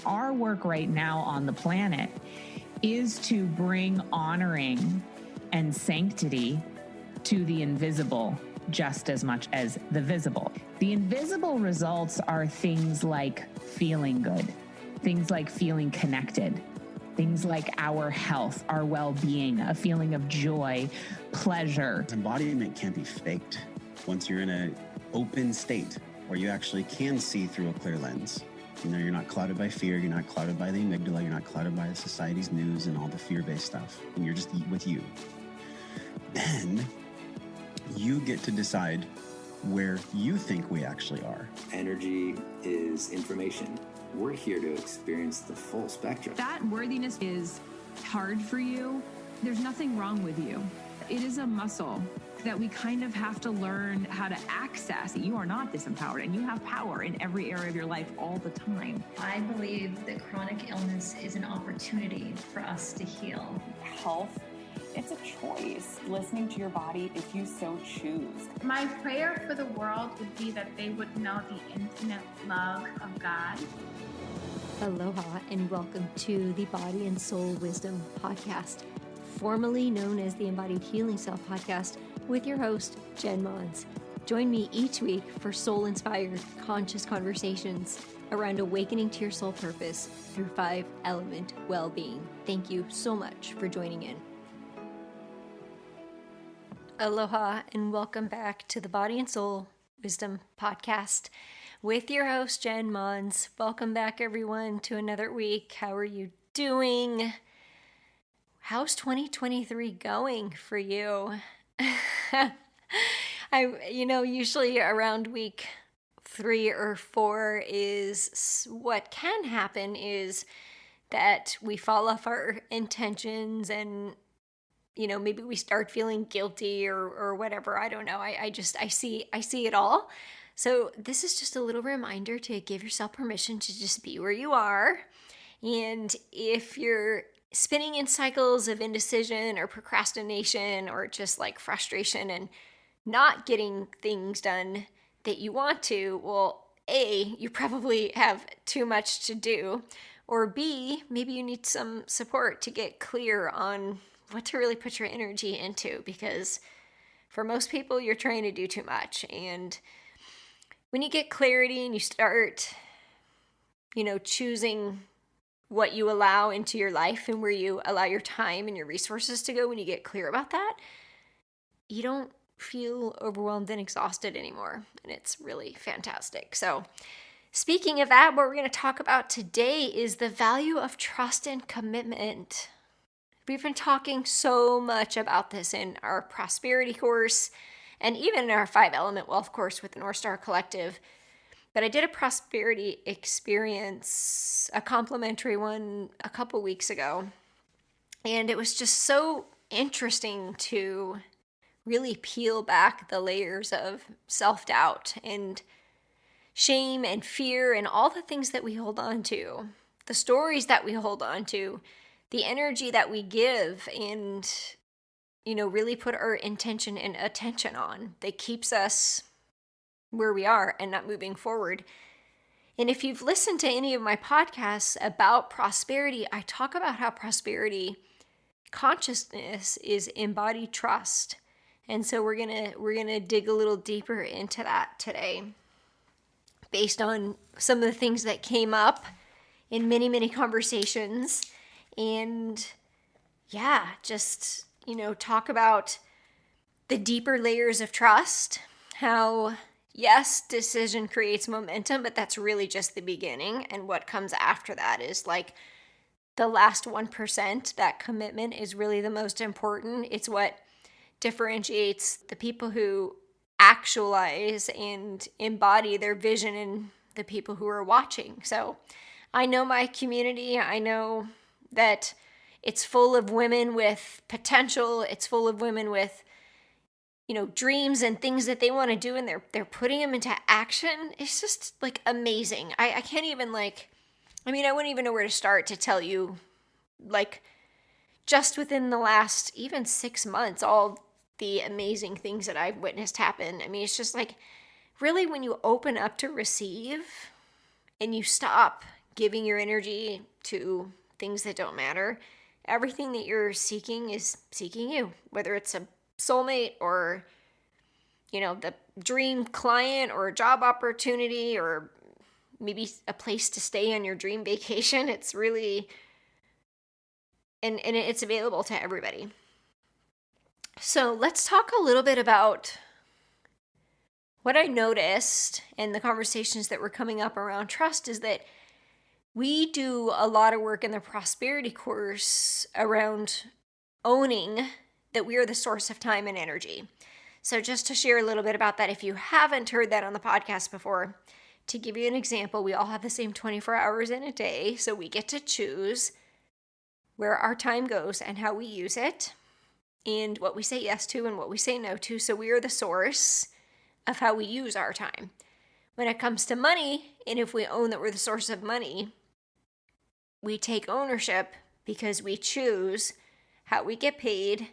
our work right now on the planet is to bring honoring and sanctity to the invisible just as much as the visible. The invisible results are things like feeling good, things like feeling connected, things like our health, our well-being, a feeling of joy, pleasure. Embodiment can't be faked. Once you're in an open state where you actually can see through a clear lens, you're not clouded by fear, you're not clouded by the amygdala, you're not clouded by society's news and all the fear-based stuff, and you're just with you. Then you get to decide where you think we actually are. Energy is information. We're here to experience the full spectrum. That worthiness is hard for you. There's nothing wrong with you. It is a muscle that we kind of have to learn how to access. You are not disempowered, and you have power in every area of your life all the time. I believe that chronic illness is an opportunity for us to heal. Health, it's a choice. Listening to your body if you so choose. My prayer for the world would be that they would know the infinite love of God. Aloha and welcome to the Body and Soul Wisdom Podcast, formerly known as the Embodied Healing Self Podcast, with your host, jenmons. Join me each week for soul-inspired, conscious conversations around awakening to your soul purpose through 5-element well-being. Thank you so much for joining in. Aloha and welcome back to the Body and Soul Wisdom Podcast with your host, jenmons. Welcome back, everyone, to another week. How are you doing? How's 2023 going for you? Usually around week 3 or 4 is what can happen is that we fall off our intentions and maybe we start feeling guilty or whatever. I don't know. I see it all. So this is just a little reminder to give yourself permission to just be where you are. And if you're spinning in cycles of indecision or procrastination or just like frustration and not getting things done that you want to, well, A, you probably have too much to do, or B, maybe you need some support to get clear on what to really put your energy into, because for most people, you're trying to do too much. And when you get clarity and you start, choosing what you allow into your life and where you allow your time and your resources to go, when you get clear about that, you don't feel overwhelmed and exhausted anymore. And it's really fantastic. So speaking of that, what we're going to talk about today is the value of trust and commitment. We've been talking so much about this in our prosperity course and even in our 5-element wealth course with the North Star Collective. But I did a prosperity experience, a complimentary one, a couple weeks ago. And it was just so interesting to really peel back the layers of self-doubt and shame and fear and all the things that we hold on to, the stories that we hold on to, the energy that we give and, really put our intention and attention on that keeps us where we are and not moving forward. And if you've listened to any of my podcasts about prosperity, I talk about how prosperity consciousness is embodied trust. And so we're going to dig a little deeper into that today based on some of the things that came up in many, many conversations. And talk about the deeper layers of trust, how yes, decision creates momentum, but that's really just the beginning. And what comes after that is like the last 1%, that commitment is really the most important. It's what differentiates the people who actualize and embody their vision and the people who are watching. So I know my community. I know that it's full of women with potential. It's full of women with dreams and things that they want to do, and they're putting them into action. It's just like amazing. I can't even I wouldn't even know where to start to tell you, just within the last even 6 months, all the amazing things that I've witnessed happen. It's just really when you open up to receive and you stop giving your energy to things that don't matter. Everything that you're seeking is seeking you, whether it's a soulmate or, the dream client or a job opportunity or maybe a place to stay on your dream vacation. It's really, and it's available to everybody. So let's talk a little bit about what I noticed in the conversations that were coming up around trust is that we do a lot of work in the prosperity course around owning that we are the source of time and energy. So just to share a little bit about that, if you haven't heard that on the podcast before, to give you an example, we all have the same 24 hours in a day, so we get to choose where our time goes and how we use it and what we say yes to and what we say no to. So we are the source of how we use our time. When it comes to money, and if we own that we're the source of money, we take ownership because we choose how we get paid,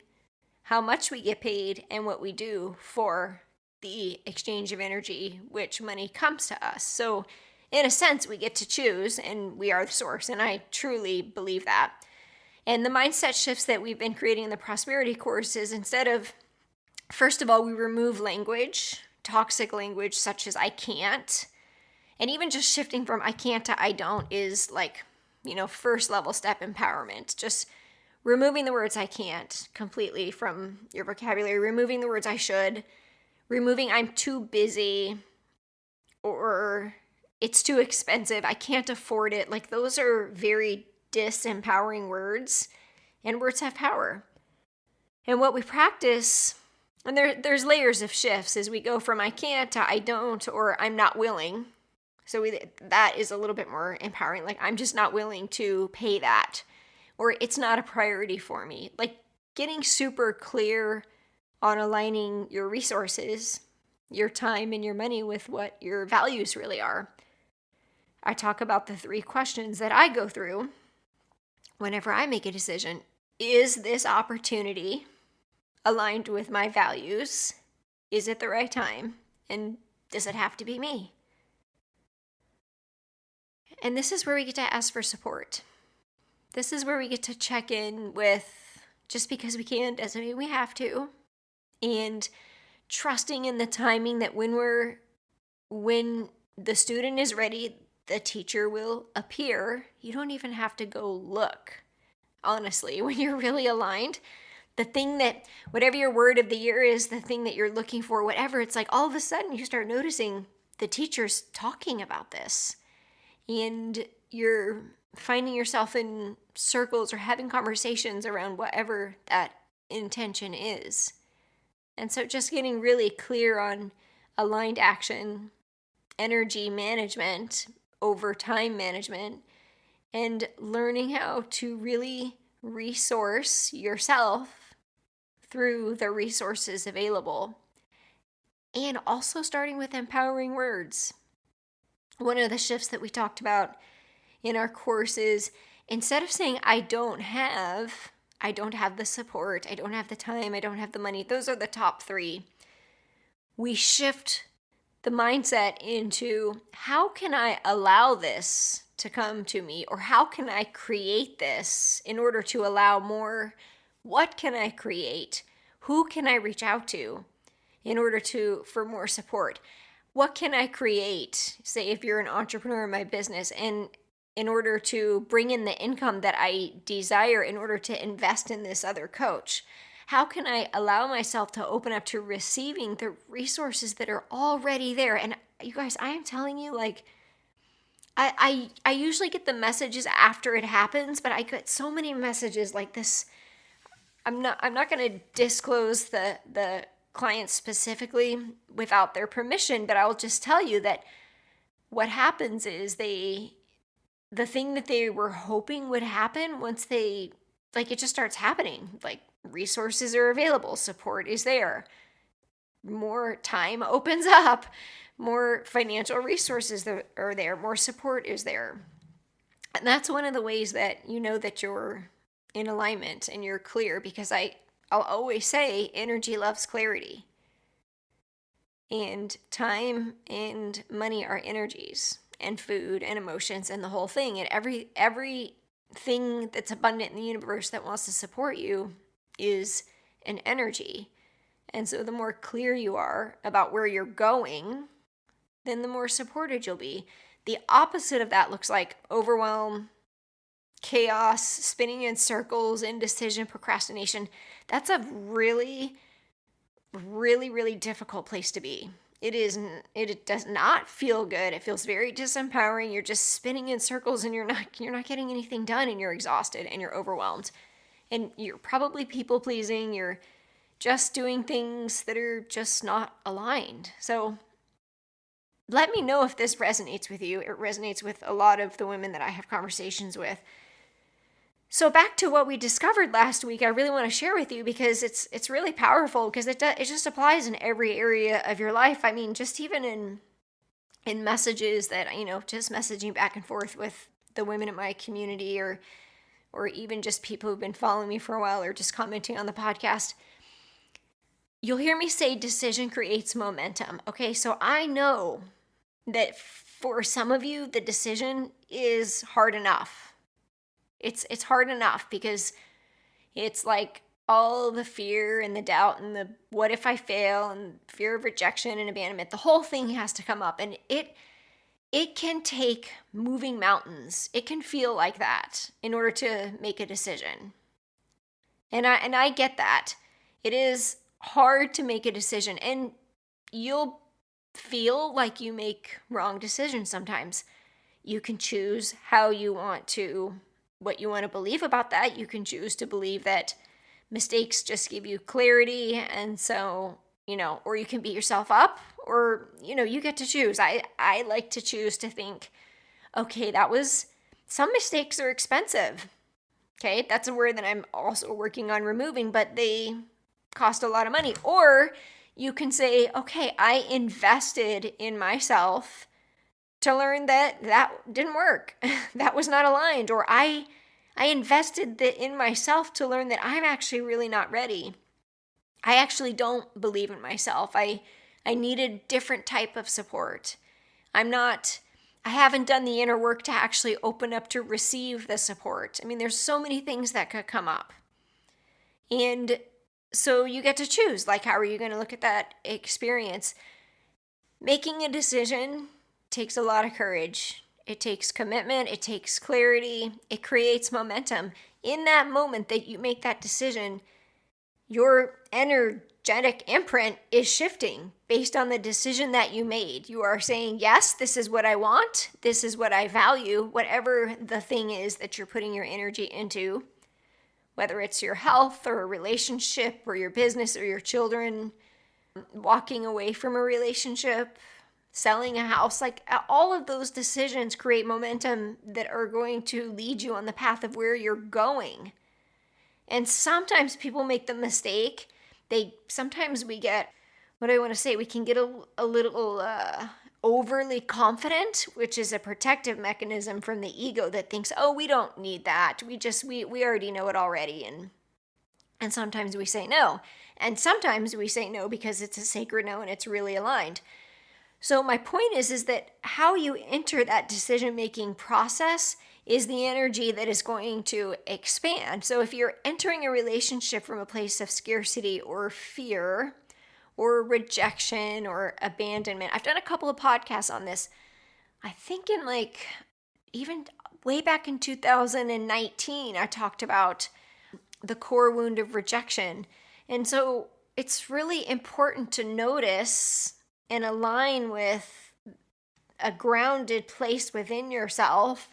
how much we get paid, and what we do for the exchange of energy, which money comes to us. So in a sense, we get to choose and we are the source. And I truly believe that. And the mindset shifts that we've been creating in the prosperity course is instead of, first of all, we remove language, toxic language such as I can't. And even just shifting from I can't to I don't is like, first level step empowerment. Just removing the words I can't completely from your vocabulary, removing the words I should, removing I'm too busy or it's too expensive, I can't afford it. Like those are very disempowering words, and words have power. And what we practice, and there's layers of shifts as we go from I can't to I don't or I'm not willing. So that is a little bit more empowering. Like I'm just not willing to pay that, or it's not a priority for me. Like getting super clear on aligning your resources, your time and your money with what your values really are. I talk about the 3 questions that I go through whenever I make a decision. Is this opportunity aligned with my values? Is it the right time? And does it have to be me? And this is where we get to ask for support. This is where we get to check in with just because we can doesn't mean we have to. And trusting in the timing that when the student is ready, the teacher will appear. You don't even have to go look. Honestly, when you're really aligned, the thing that, whatever your word of the year is, the thing that you're looking for, whatever, it's like all of a sudden you start noticing the teacher's talking about this. And you're finding yourself in circles or having conversations around whatever that intention is. And so just getting really clear on aligned action, energy management over time management, and learning how to really resource yourself through the resources available. And also starting with empowering words. One of the shifts that we talked about in our course is instead of saying I don't have the support, I don't have the time, I don't have the money. Those are the top 3. We shift the mindset into how can I allow this to come to me, or how can I create this in order to allow more? What can I create? Who can I reach out to in order for more support? What can I create? Say if you're an entrepreneur in my business, and in order to bring in the income that I desire in order to invest in this other coach, how can I allow myself to open up to receiving the resources that are already there? And you guys, I am telling you, like, I usually get the messages after it happens, but I get so many messages like this. I'm not going to disclose the client specifically without their permission, but I will just tell you that what happens is the thing that they were hoping would happen once it just starts happening. Like resources are available, support is there, more time opens up, more financial resources are there, more support is there. And that's one of the ways that you know that you're in alignment and you're clear, because I'll always say energy loves clarity. And time and money are energies. and food and emotions and the whole thing. And everything that's abundant in the universe that wants to support you is an energy. And so the more clear you are about where you're going, then the more supported you'll be. The opposite of that looks like overwhelm, chaos, spinning in circles, indecision, procrastination. That's a really, really, really difficult place to be. It does not feel good. It feels very disempowering. You're just spinning in circles and you're not getting anything done, and you're exhausted and you're overwhelmed. And you're probably people pleasing. You're just doing things that are just not aligned. So let me know if this resonates with you. It resonates with a lot of the women that I have conversations with. So back to what we discovered last week, I really want to share with you because it's really powerful, because it just applies in every area of your life. I mean, just even in messages that, just messaging back and forth with the women in my community, or even just people who've been following me for a while, or just commenting on the podcast. You'll hear me say decision creates momentum. Okay, so I know that for some of you, the decision is hard enough. It's hard enough because it's like all the fear and the doubt and the what if I fail and fear of rejection and abandonment. The whole thing has to come up, and it can take moving mountains. It can feel like that in order to make a decision. And I get that. It is hard to make a decision, and you'll feel like you make wrong decisions sometimes. You can choose what you want to believe about that. You can choose to believe that mistakes just give you clarity, and so, or you can beat yourself up, or, you get to choose. I like to choose to think, okay, some mistakes are expensive. Okay, that's a word that I'm also working on removing, but they cost a lot of money. Or you can say, okay, I invested in myself to learn that didn't work. That was not aligned. Or I invested in myself to learn that I'm actually really not ready. I actually don't believe in myself. I need a different type of support. I haven't done the inner work to actually open up to receive the support. I mean, there's so many things that could come up. And so you get to choose, like, how are you going to look at that experience? Making a decision takes a lot of courage. It takes commitment. It takes clarity. It creates momentum. In that moment that you make that decision, your energetic imprint is shifting based on the decision that you made. You are saying, yes, this is what I want. This is what I value. Whatever the thing is that you're putting your energy into, whether it's your health or a relationship or your business or your children, walking away from a relationship, selling a house, like all of those decisions create momentum that are going to lead you on the path of where you're going. And sometimes people make the mistake. Sometimes we get, we can get a little overly confident, which is a protective mechanism from the ego that thinks, oh, we don't need that. We already know it already. And sometimes we say no. And sometimes we say no because it's a sacred no and it's really aligned. So my point is that how you enter that decision-making process is the energy that is going to expand. So if you're entering a relationship from a place of scarcity or fear or rejection or abandonment, I've done a couple of podcasts on this. I think in even way back in 2019, I talked about the core wound of rejection. And so it's really important to notice and align with a grounded place within yourself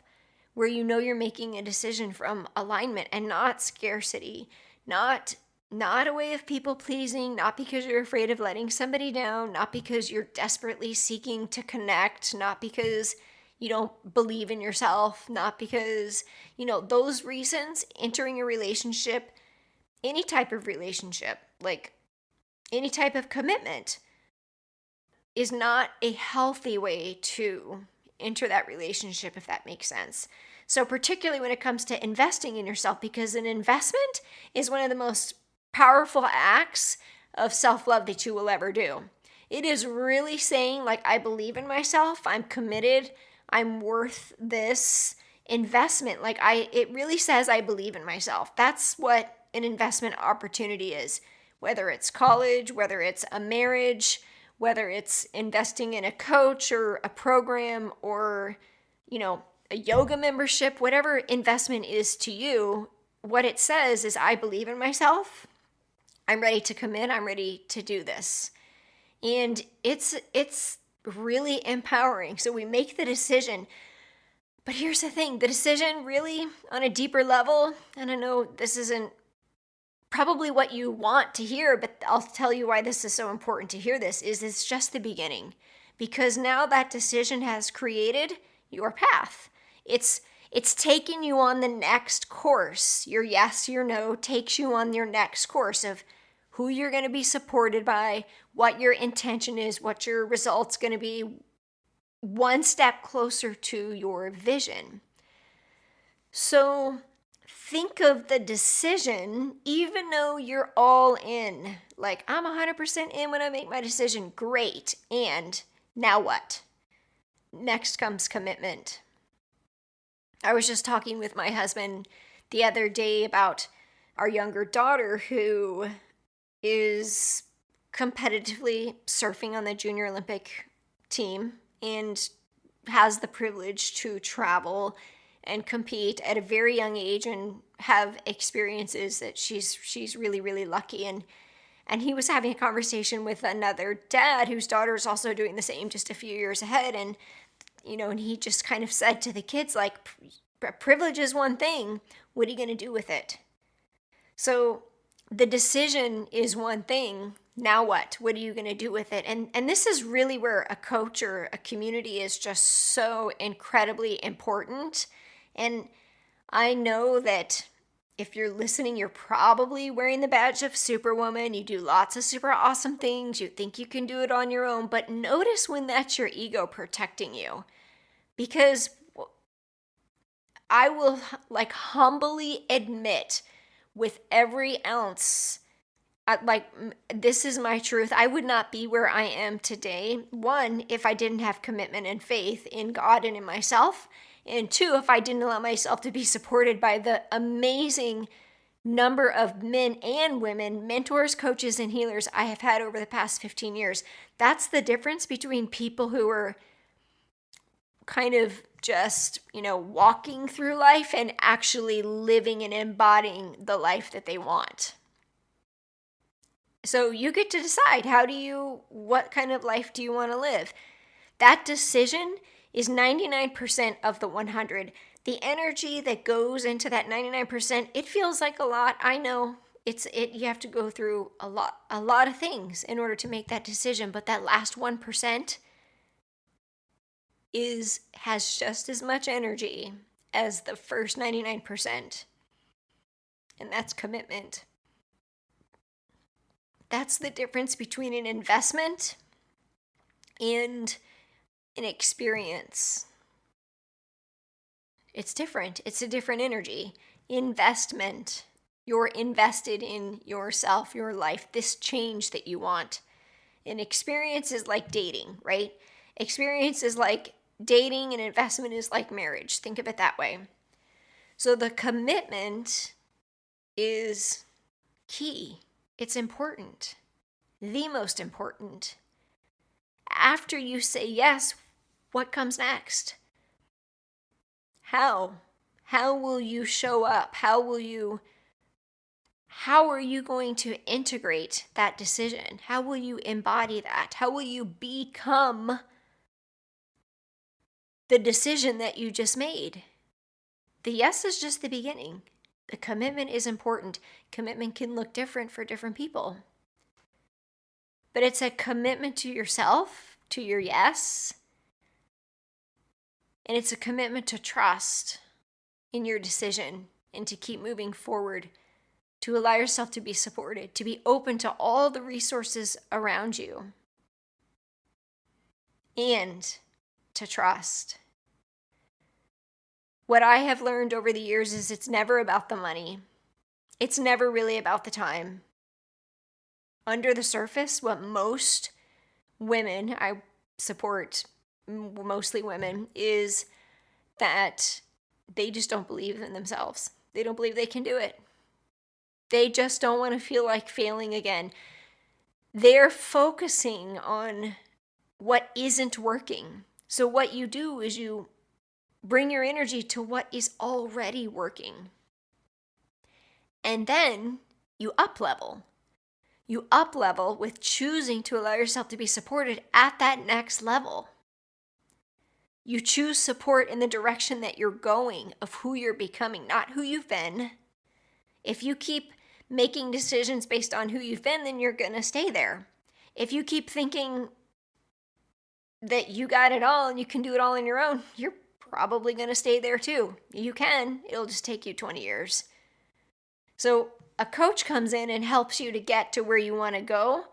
where you're making a decision from alignment and not scarcity, not a way of people pleasing, not because you're afraid of letting somebody down, not because you're desperately seeking to connect, not because you don't believe in yourself, not because, those reasons. Entering a relationship, any type of relationship, like any type of commitment, is not a healthy way to enter that relationship, if that makes sense. So particularly when it comes to investing in yourself, because an investment is one of the most powerful acts of self-love that you will ever do. It is really saying, I believe in myself, I'm committed, I'm worth this investment. Like it really says I believe in myself. That's what an investment opportunity is. Whether it's college, whether it's a marriage, whether it's investing in a coach or a program or, a yoga membership, whatever investment is to you, what it says is I believe in myself. I'm ready to commit. I'm ready to do this. And it's really empowering. So we make the decision. But here's the thing, the decision really on a deeper level, and I know this isn't probably what you want to hear, but I'll tell you why this is so important to hear this, is it's just the beginning. Because now that decision has created your path. It's taking you on the next course. Your yes, your no takes you on your next course of who you're going to be supported by, what your intention is, what your result's going to be, one step closer to your vision. So think of the decision, even though you're all in, like I'm 100% in when I make my decision, great. And now what? Next comes commitment. I was just talking with my husband the other day about our younger daughter who is competitively surfing on the Junior Olympic team and has the privilege to travel and compete at a very young age and have experiences that she's really, really lucky. And he was having a conversation with another dad whose daughter is also doing the same, just a few years ahead. And, and he just kind of said to the kids, like, privilege is one thing. What are you going to do with it? So the decision is one thing. Now what? What are you going to do with it? And this is really where a coach or a community is just so incredibly important. And I know that if you're listening, you're probably wearing the badge of Superwoman. You do lots of super awesome things. You think you can do it on your own. But notice when that's your ego protecting you. Because I will humbly admit with every ounce, this is my truth. I would not be where I am today. One, if I didn't have commitment and faith in God and in myself. And two, if I didn't allow myself to be supported by the amazing number of men and women, mentors, coaches, and healers I have had over the past 15 years. That's the difference between people who are kind of just, walking through life and actually living and embodying the life that they want. So you get to decide, what kind of life do you want to live? That decision is 99% of the 100. The energy that goes into that 99%, it feels like a lot. I know you have to go through a lot of things in order to make that decision, but that last 1% has just as much energy as the first 99%. And that's commitment. That's the difference between an investment and an experience. It's different. It's a different energy. Investment. You're invested in yourself, your life, this change that you want. An experience is like dating, right? Experience is like dating, and investment is like marriage. Think of it that way. So the commitment is key. It's important. The most important. After you say yes, what comes next? How? How will you show up? How are you going to integrate that decision? How will you embody that? How will you become the decision that you just made? The yes is just the beginning. The commitment is important. Commitment can look different for different people. But it's a commitment to yourself, to your yes. And it's a commitment to trust in your decision and to keep moving forward, to allow yourself to be supported, to be open to all the resources around you, and to trust. What I have learned over the years is it's never about the money. It's never really about the time. Under the surface, what most women, I support mostly women, is that they just don't believe in themselves. They don't believe they can do it. They just don't want to feel like failing again. They're focusing on what isn't working. So what you do is you bring your energy to what is already working. And then you up level. You up level with choosing to allow yourself to be supported at that next level. You choose support in the direction that you're going, of who you're becoming, not who you've been. If you keep making decisions based on who you've been, then you're going to stay there. If you keep thinking that you got it all and you can do it all on your own, you're probably going to stay there too. You can. It'll just take you 20 years. So a coach comes in and helps you to get to where you want to go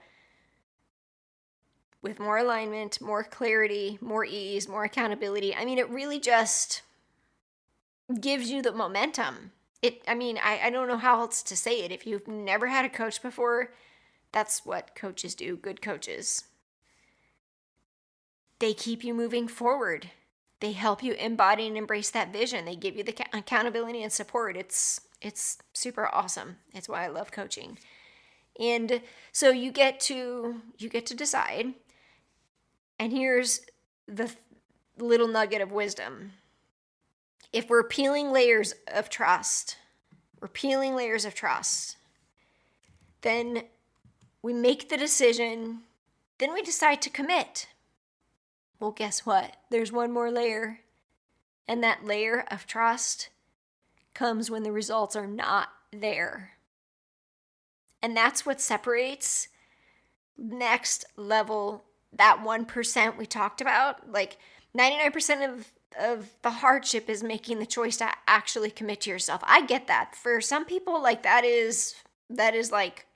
with more alignment, more clarity, more ease, more accountability. I mean, it really just gives you the momentum. I don't know how else to say it. If you've never had a coach before, that's what coaches do, good coaches. They keep you moving forward. They help you embody and embrace that vision. They give you the accountability and support. It's super awesome. It's why I love coaching. And so you get to decide. And here's the little nugget of wisdom. If we're peeling layers of trust, then we make the decision, then we decide to commit. Well, guess what? There's one more layer. And that layer of trust comes when the results are not there. And that's what separates next level, that 1% we talked about. Like 99% of the hardship is making the choice to actually commit to yourself. I get that. For some people, like that is like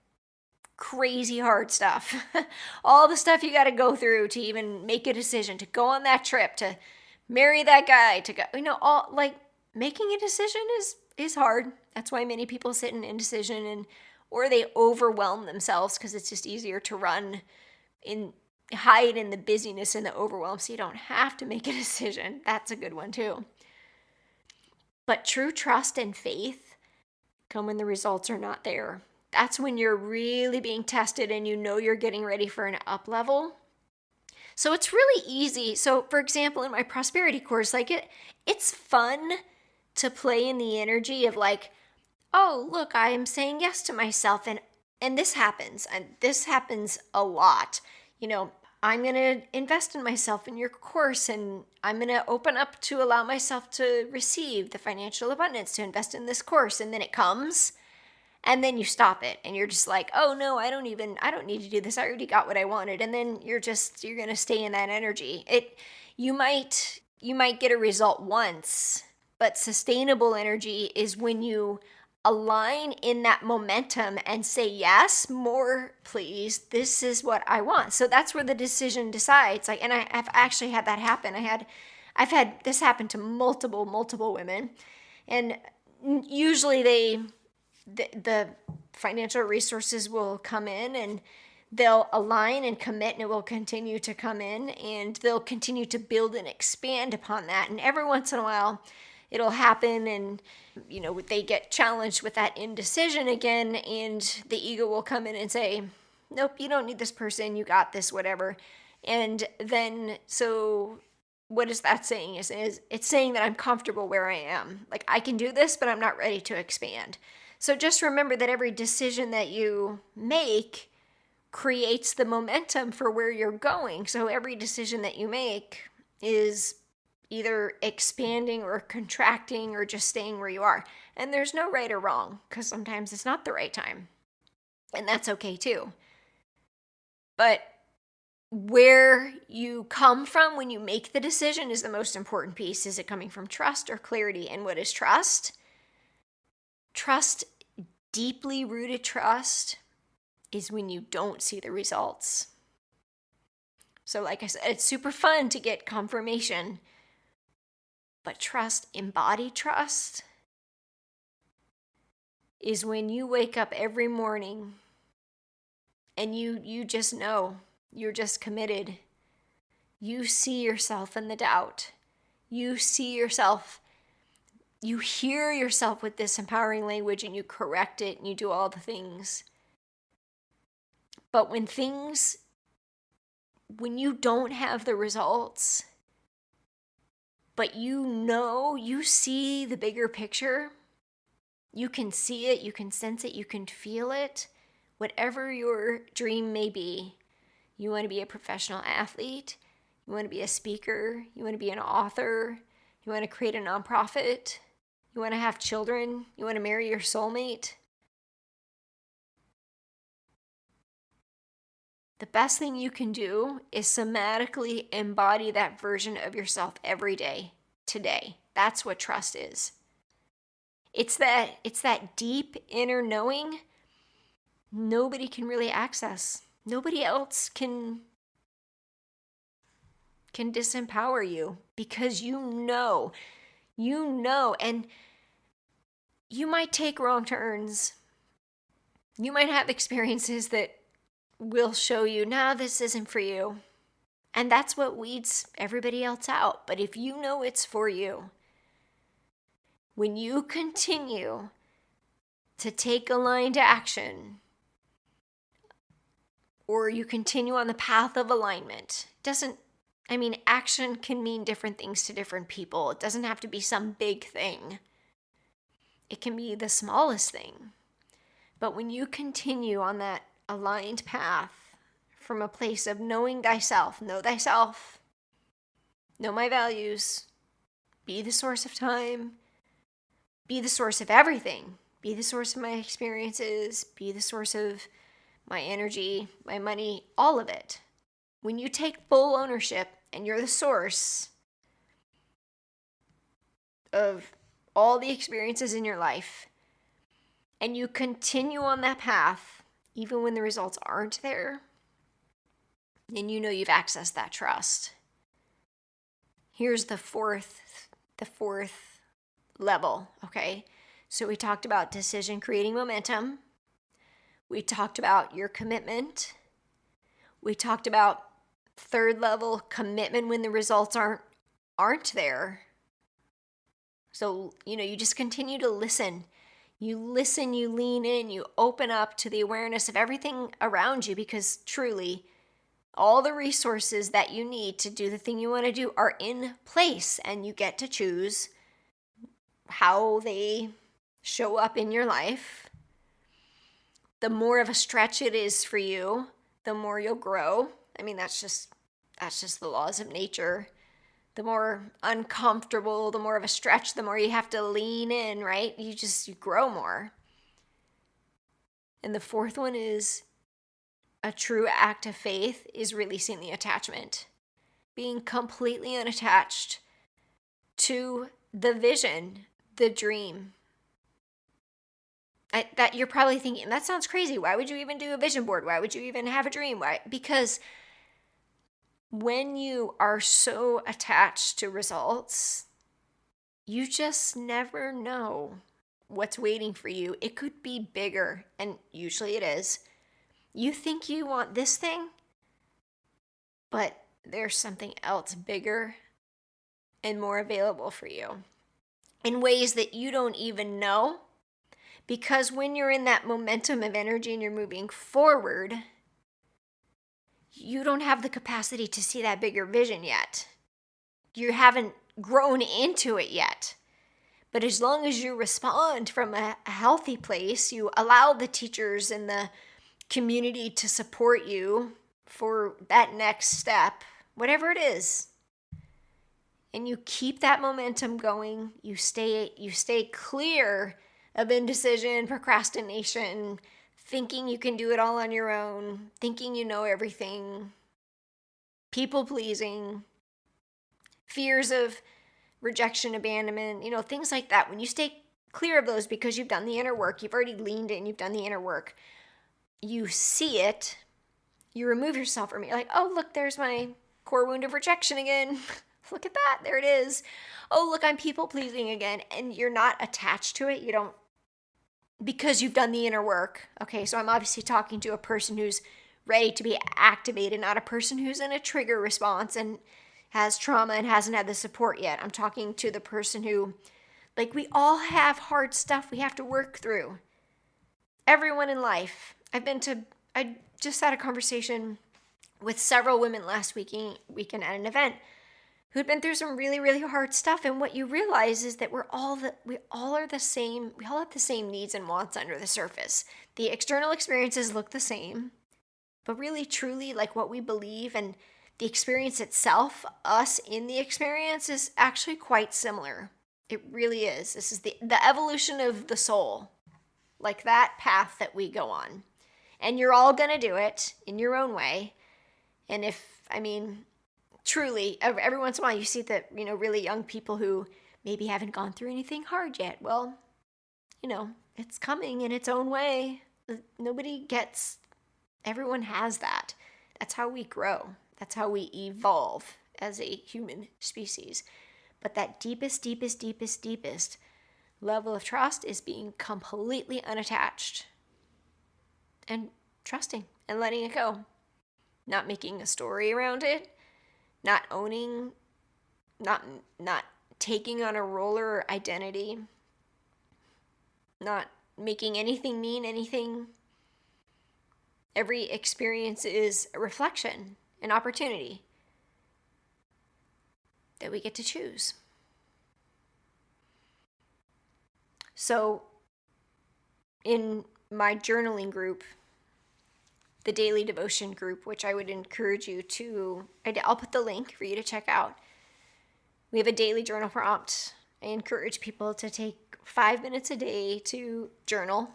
crazy hard stuff. All the stuff you got to go through to even make a decision, to go on that trip, to marry that guy, to go, all like making a decision is hard. That's why many people sit in indecision or they overwhelm themselves because it's just easier to hide in the busyness and the overwhelm so you don't have to make a decision. That's a good one too. But true trust and faith come when the results are not there. That's when you're really being tested and you're getting ready for an up level. So it's really easy. So for example, in my prosperity course, it's fun to play in the energy of like, oh, look, I am saying yes to myself and this happens. And this happens a lot. I'm going to invest in myself in your course and I'm going to open up to allow myself to receive the financial abundance to invest in this course. And then it comes. And then you stop it and you're just like, oh no, I don't need to do this. I already got what I wanted. And then you're going to stay in that energy. You might get a result once, but sustainable energy is when you align in that momentum and say, yes, more, please. This is what I want. So that's where the decision decides. And I've actually had that happen. I've had this happen to multiple women. And usually the financial resources will come in and they'll align and commit and it will continue to come in and they'll continue to build and expand upon that. And every once in a while it'll happen and, they get challenged with that indecision again and the ego will come in and say, nope, you don't need this person. You got this, whatever. And then, so what is that saying? Is it's saying that I'm comfortable where I am. Like I can do this, but I'm not ready to expand. So just remember that every decision that you make creates the momentum for where you're going. So every decision that you make is either expanding or contracting or just staying where you are. And there's no right or wrong because sometimes it's not the right time. And that's okay too. But where you come from when you make the decision is the most important piece. Is it coming from trust or clarity? And what is trust? Trust, deeply rooted trust, is when you don't see the results. So like I said, it's super fun to get confirmation. But trust, embodied trust, is when you wake up every morning and you just know, you're just committed. You see yourself in the doubt. You see yourself, you hear yourself with this empowering language and you correct it and you do all the things. But when you don't have the results, but you see the bigger picture, you can see it, you can sense it, you can feel it, whatever your dream may be. You want to be a professional athlete, you want to be a speaker, you want to be an author, you want to create a nonprofit, you want to have children, you want to marry your soulmate. The best thing you can do is somatically embody that version of yourself every day, today. That's what trust is. It's that deep inner knowing nobody can really access. Nobody else can disempower you because you know, and you might take wrong turns. You might have experiences that will show you, no, this isn't for you. And that's what weeds everybody else out. But if you know it's for you, when you continue to take aligned action, or you continue on the path of alignment, action can mean different things to different people. It doesn't have to be some big thing. It can be the smallest thing. But when you continue on that aligned path from a place of knowing thyself, know my values, be the source of time, be the source of everything, be the source of my experiences, be the source of my energy, my money, all of it. When you take full ownership and you're the source of all the experiences in your life, and you continue on that path, even when the results aren't there, then you know you've accessed that trust. Here's the fourth level, okay? So we talked about decision creating momentum. We talked about your commitment. We talked about third level commitment when the results aren't there. So, you just continue to listen. You listen, you lean in, you open up to the awareness of everything around you, because truly, all the resources that you need to do the thing you want to do are in place, and you get to choose how they show up in your life. The more of a stretch it is for you, the more you'll grow. That's just the laws of nature. The more uncomfortable, the more of a stretch, the more you have to lean in, right? You grow more. And the fourth one is a true act of faith is releasing the attachment. Being completely unattached to the vision, the dream. That you're probably thinking, that sounds crazy. Why would you even do a vision board? Why would you even have a dream? Why? Because when you are so attached to results, you just never know what's waiting for you. It could be bigger, and usually it is. You think you want this thing, but there's something else bigger and more available for you in ways that you don't even know. Because when you're in that momentum of energy and you're moving forward, you don't have the capacity to see that bigger vision yet. You haven't grown into it yet. But as long as you respond from a healthy place, you allow the teachers and the community to support you for that next step, whatever it is, and you keep that momentum going, you stay clear of indecision, procrastination, thinking you can do it all on your own, thinking you know everything, people pleasing, fears of rejection, abandonment, things like that. When you stay clear of those because you've done the inner work, you've already leaned in, you've done the inner work, you see it, you remove yourself from it. You're like, oh, look, there's my core wound of rejection again. Look at that. There it is. Oh, look, I'm people pleasing again. And you're not attached to it. You don't, because you've done the inner work. Okay, so I'm obviously talking to a person who's ready to be activated, not a person who's in a trigger response and has trauma and hasn't had the support yet. I'm talking to the person who, like, we all have hard stuff we have to work through. Everyone in life. I just had a conversation with several women last weekend at an event who'd been through some really, really hard stuff. And what you realize is that we all are the same. We all have the same needs and wants under the surface. The external experiences look the same, but really, truly, like what we believe and the experience itself, us in the experience, is actually quite similar. It really is. This is the evolution of the soul, like that path that we go on. And you're all going to do it in your own way. And truly, every once in a while you see that, really young people who maybe haven't gone through anything hard yet. Well, it's coming in its own way. Everyone has that. That's how we grow. That's how we evolve as a human species. But that deepest level of trust is being completely unattached and trusting and letting it go. Not making a story around it, not owning, not taking on a role or identity, not making anything mean anything. Every experience is a reflection, an opportunity that we get to choose. So in my journaling group, the daily devotion group, which I would encourage you to, I'll put the link for you to check out. We have a daily journal prompt. I encourage people to take 5 minutes a day to journal.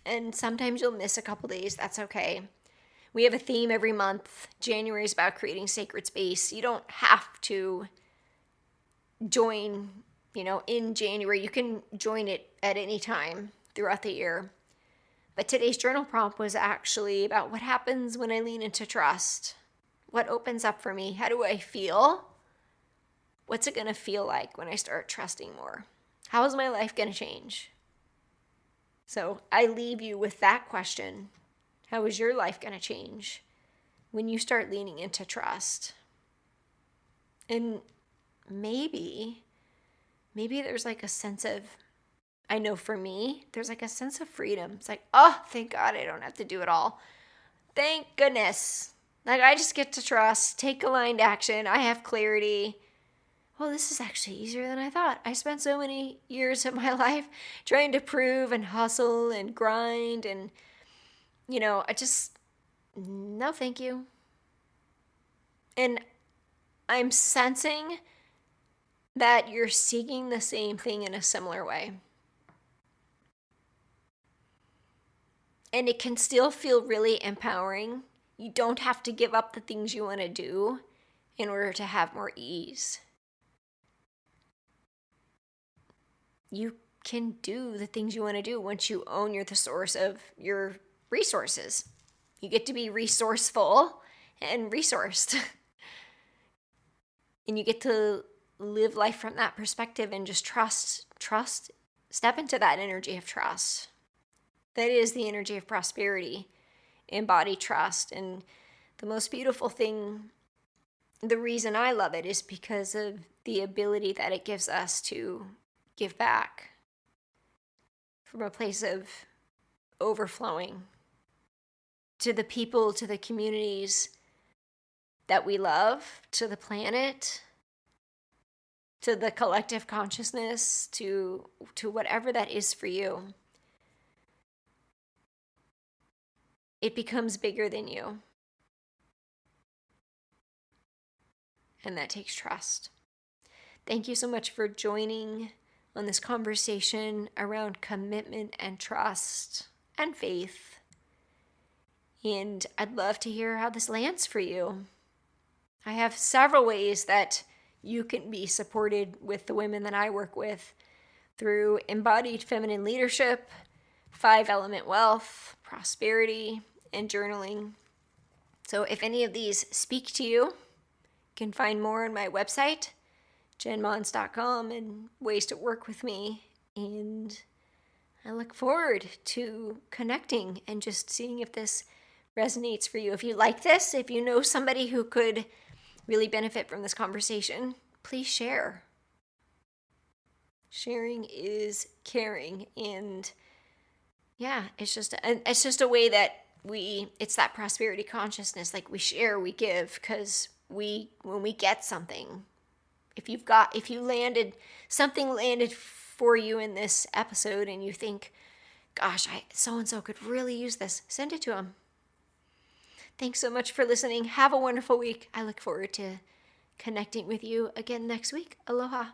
And sometimes you'll miss a couple days. That's okay. We have a theme every month. January is about creating sacred space. You don't have to join, in January. You can join it at any time throughout the year. But today's journal prompt was actually about what happens when I lean into trust. What opens up for me? How do I feel? What's it going to feel like when I start trusting more? How is my life going to change? So I leave you with that question. How is your life going to change when you start leaning into trust? And maybe there's like a sense of, I know for me, there's like a sense of freedom. It's like, oh, thank God I don't have to do it all. Thank goodness. Like, I just get to trust, take aligned action. I have clarity. Well, this is actually easier than I thought. I spent so many years of my life trying to prove and hustle and grind. And, no, thank you. And I'm sensing that you're seeking the same thing in a similar way. And it can still feel really empowering. You don't have to give up the things you want to do in order to have more ease. You can do the things you want to do once you own you're the source of your resources. You get to be resourceful and resourced. And you get to live life from that perspective and just trust, step into that energy of trust. That is the energy of prosperity. Embody trust. And the most beautiful thing, the reason I love it, is because of the ability that it gives us to give back from a place of overflowing to the people, to the communities that we love, to the planet, to the collective consciousness, to whatever that is for you. It becomes bigger than you. And that takes trust. Thank you so much for joining on this conversation around commitment and trust and faith. And I'd love to hear how this lands for you. I have several ways that you can be supported with the women that I work with through embodied feminine leadership, 5-element wealth, prosperity, and journaling. So if any of these speak to you, you can find more on my website, jenmons.com, and ways to work with me. And I look forward to connecting and just seeing if this resonates for you. If you like this, if you know somebody who could really benefit from this conversation, please share. Sharing is caring, and yeah, it's just a way that it's that prosperity consciousness. Like, we share, we give, because when we get something, something landed for you in this episode and you think, gosh, so-and-so could really use this, send it to them. Thanks so much for listening. Have a wonderful week. I look forward to connecting with you again next week. Aloha.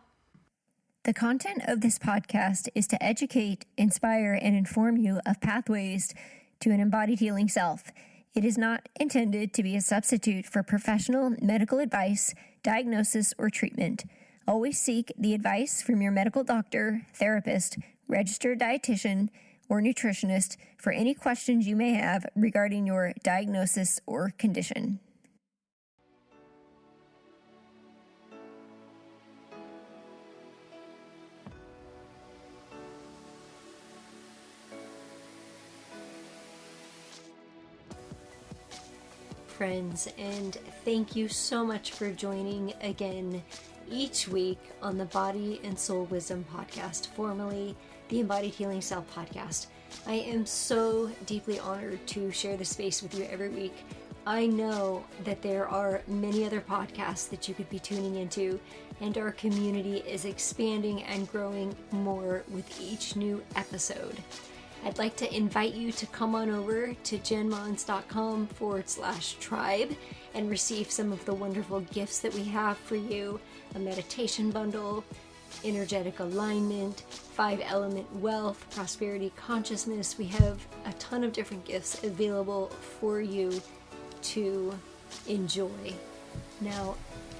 The content of this podcast is to educate, inspire, and inform you of pathways to an embodied healing self. It is not intended to be a substitute for professional medical advice, diagnosis, or treatment. Always seek the advice from your medical doctor, therapist, registered dietitian, or nutritionist for any questions you may have regarding your diagnosis or condition. Friends, and thank you so much for joining again each week on the Body and Soul Wisdom Podcast, formerly the Embodied Healing Self Podcast. I am so deeply honored to share this space with you every week. I know that there are many other podcasts that you could be tuning into, and our community is expanding and growing more with each new episode. I'd like to invite you to come on over to jenmons.com/tribe and receive some of the wonderful gifts that we have for you. A meditation bundle, energetic alignment, 5-element wealth, prosperity consciousness. We have a ton of different gifts available for you to enjoy. Now,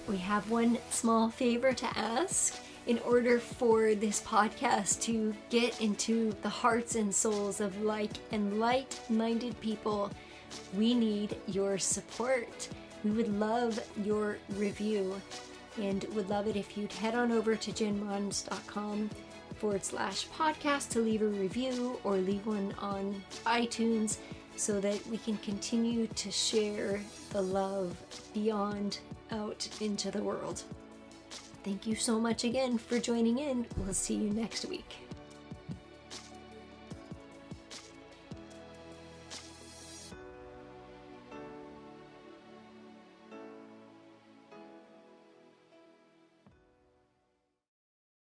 we have one small favor to ask. In order for this podcast to get into the hearts and souls of like and light-minded people, we need your support. We would love your review, and would love it if you'd head on over to jenmons.com/podcast to leave a review or leave one on iTunes, so that we can continue to share the love beyond out into the world. Thank you so much again for joining in. We'll see you next week.